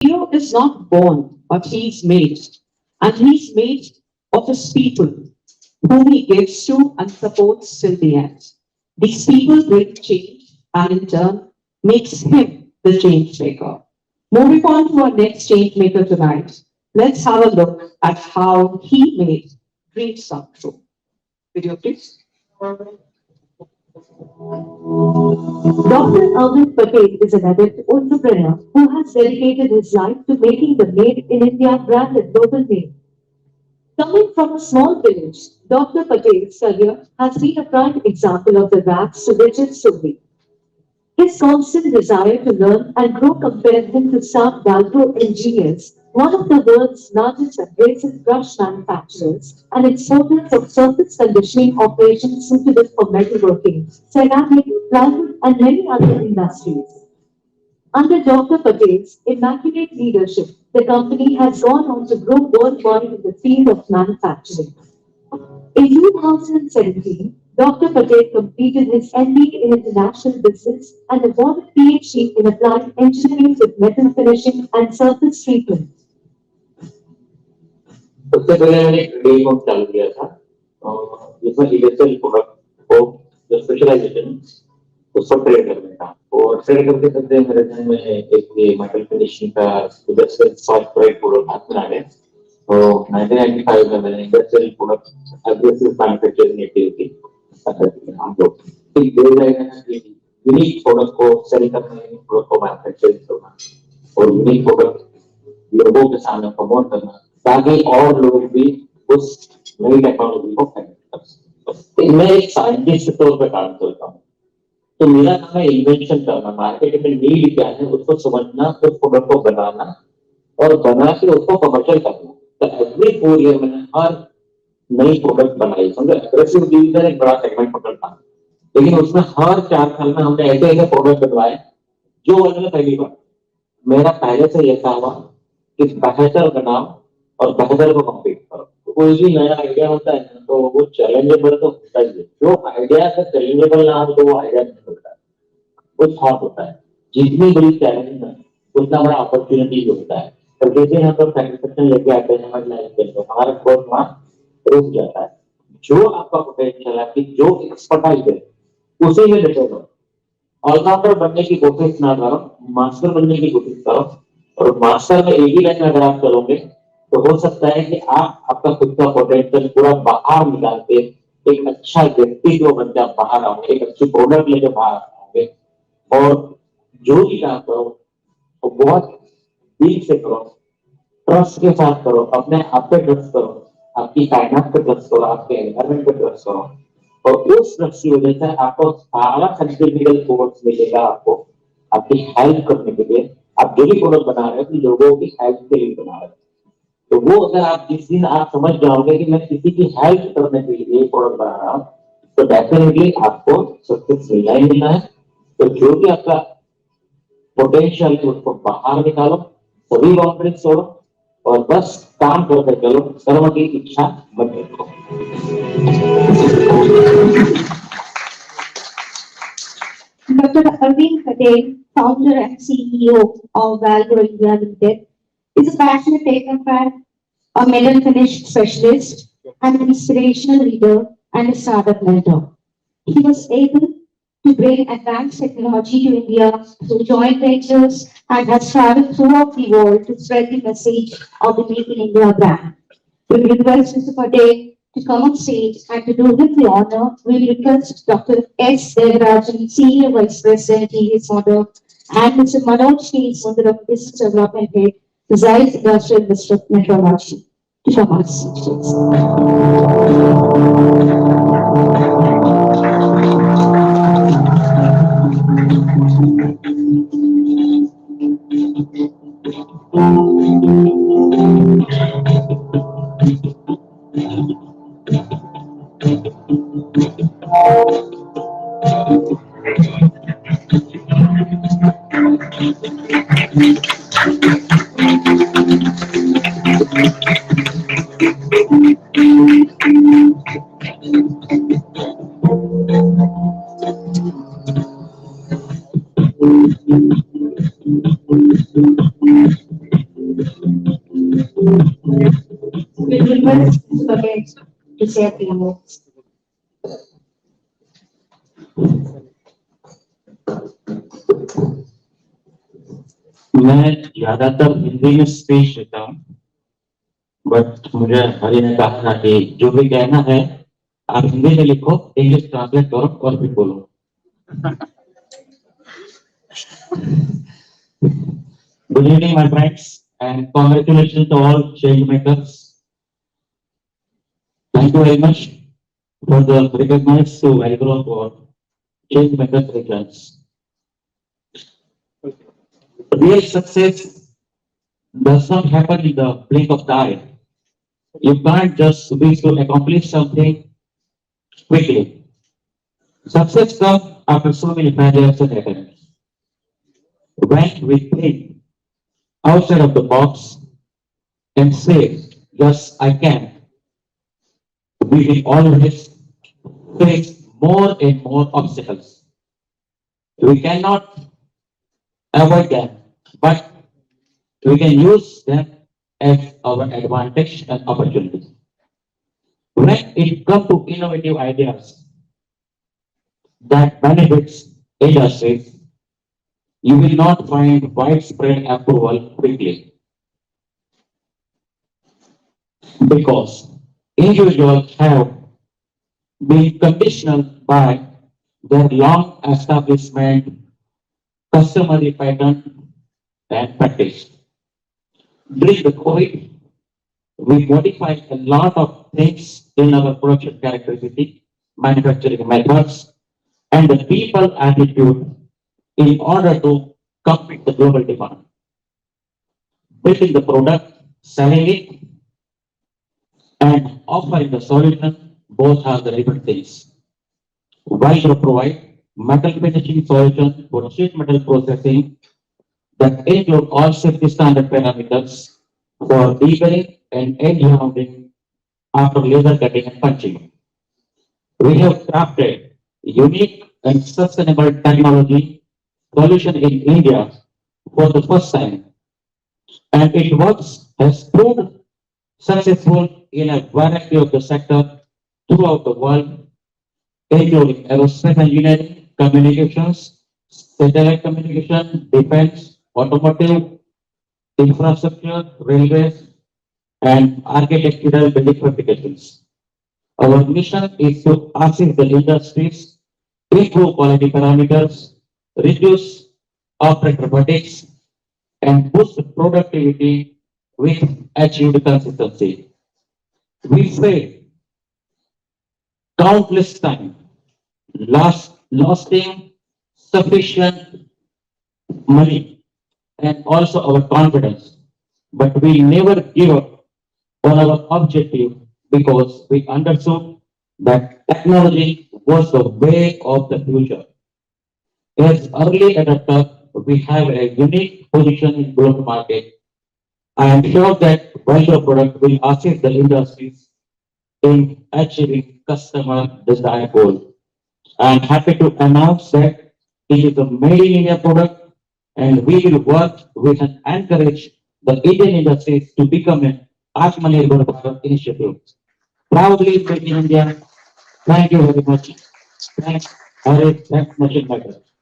Hero is not born, but he's made. And he's made of his people, whom he gives to and supports till the end. These people bring change and in turn makes him the change maker. Moving on to our next change maker tonight, let's have a look at how he made dreams come true. Video please. Dr. Arvind Patel is an adept entrepreneur who has dedicated his life to making the Made in India brand a global name. Coming from a small village, Dr. Patel's career has been a prime example of the rags to riches story. His constant desire to learn and grow compelled him to start Valgro Engineers, one of the world's largest abrasive brush manufacturers and exporters of surface conditioning operations suitable for metalworking, ceramic, plywood, and many other industries. Under Dr. Patel's immaculate leadership, the company has gone on to grow worldwide in the field of manufacturing. In 2017, Dr. Patel completed his MBA in International Business and awarded PhD in Applied Engineering with Metal Finishing and Surface Treatment. सबसे पहले मैंने एक day com चालू किया था जिसमें industrial product को जो स्पेशलाइजेशन उसको ट्रेड करने का और ट्रेड करते करते मेरे ध्यान में एक मेटल फिनिशिंग का इंडस्ट्रियल सॉफ्टवेयर प्रोडक्ट बनाने तो 1995 में मैंने industrial product abrasive manufacturing activity हम लोग एक दो लाइन यूनिक प्रोडक्ट को सेल करना यूनिक प्रोडक्ट को मैन्युफैक्चरिंग करना और यूनिक प्रोडक्ट लोगों के सामने प्रमोट करना ताकि और लोग भी उस नई टेक्नोलॉजी को फैला कर सकें। मैं एक साइंटिस्ट के तौर पर काम करता हूँ तो मेरा काम है इन्वेंशन करना मार्केट में नीड क्या है उसको समझना उस प्रोडक्ट को बनाना और बना के उसको कमर्शियल करना तो एवरी 4 ईयर मैंने हर नई प्रोडक्ट बनाई समझे एग्रेसिव डिवीजन एक बड़ा सेगमेंट पकड़ता लेकिन उसमें हर 4 साल में हमने ऐसे ऐसे प्रोडक्ट बनवाए जो मैंने पहली बार मेरा पहले से ये था हुआ कि बेहतर बनाओ और बेहतर को कम्पीट करो कोई भी नया आइडिया होता है तो वो चैलेंजेबल तो होता ही है जो आइडिया से चैलेंजेबल ना हो तो वो आइडिया नहीं होता है वो थॉट होता है जितनी बड़ी चैलेंज है उतना बड़ा अपॉर्चुनिटी होता है और जैसे हम लोग सेटिस्फेक्शन लेके आते हैं हमारे लाइफ के तो हमारा ग्रोथ वहां रुक जाता है जो आपका पोटेंशियल है आपकी जो एक्सपर्टाइज है उसी में लेके जाओ ऑलराउंडर बनने की कोशिश ना करो मास्टर बनने की कोशिश करो और मास्टर में एक ही लाइन में अगर आप चलोगे तो हो सकता है कि आप आपका खुद का पोटेंशियल पूरा बाहर निकाल के एक अच्छा व्यक्तित्व बनकर बाहर आओगे एक अच्छी प्रोडक्ट लेके बाहर आओगे और जो भी काम करो वो बहुत दिल से करो ट्रस्ट के साथ करो अपने आप पे ट्रस्ट करो आपकी कायनात पे ट्रस्ट करो आपके एनवायरमेंट पे ट्रस्ट करो और उस ट्रस्ट की वजह से आपको सारा सेंट्रीफ्यूगल फोर्स मिलेगा आपको आपकी हेल्प करने के लिए आप जो भी प्रोडक्ट बना रहे हो लोगों की हेल्प के लिए बना रहे हो तो वो अगर आप जिस दिन आप समझ जाओगे कि मैं किसी की हेल्प करने के लिए प्रोडक्ट बना रहा हूँ तो डेफिनेटली आपको सक्सेस मिलना ही मिलना है तो जो भी आपका पोटेंशियल है उसको बाहर निकालो सभी बाउंड्रीज छोड़ो और बस काम करते चलो कर्म की इच्छा मत रखो Dr. Arvind Patel, founder and CEO of Valgro India Limited, is a passionate technocrat, a metal finish specialist, an inspirational leader, and a startup mentor. He was able to bring advanced technology to India through joint ventures and has traveled throughout the world to spread the message of the Make in India brand. We request Mr. Patel to come on stage and to do him the honor, we request Dr. S. Deburring, Senior Vice President, TVS Motor, and Mr. Manoj K. Sundaram, Business Development Head, Zeiss Industrial District Metrology, to come on stage. We request Patel to say a few words. मैं ज्यादातर हिंदी में speech देता हूँ, but मुझे हरि ने कहा था कि जो भी कहना है आप हिंदी में लिखो, इंग्लिश ट्रांसलेट करो और फिर बोलो। Good evening, my friends, and congratulations to all change makers. Thank you very much for the recognize to Valgro for change makers returns. Real success does not happen in the blink of the eye. You can't just wish to accomplish something quickly. Success comes after so many failures and attempts. When we think outside of the box and say, yes, I can, we will always face more and more obstacles. We cannot avoid them, but we can use them as our advantage and opportunity. When it comes to innovative ideas that benefits industries, you will not find widespread approval quickly because individuals have been conditioned by their long establishment, customary pattern, and practice. During the COVID, we modified a lot of things in our production characteristic, manufacturing methods, and the people attitude in order to compete the global demand. Building the product, selling it, and offering the solution both are the different things. While to provide metal finishing solution for sheet metal processing that include all safety standard parameters for deburring and edge rounding after laser cutting and punching. We have crafted unique and sustainable technology solution in India for the first time, and it works has proved successful in a variety of the sector throughout the world, including aerospace engineering, communications, satellite communication, defense, automotive, infrastructure, railways, and architectural building applications. Our mission is to assist the industries, improve quality parameters, reduce operator fatigue, and boost productivity with achieved consistency. We say countless times, lasting sufficient money and also our confidence, but we never give up on our objective because we understood that technology was the way of the future. As early adopter, we have a unique position in global market. I am sure that Valgro product will assist the industries in achieving customer desired goal. I am happy to announce that it is a made in India product and we will work with and encourage the Indian industries to become an Atmanirbhar Bharat initiative. Proudly made in India. Thank you very much. Thanks, Arvind. Thanks, Machine Maker.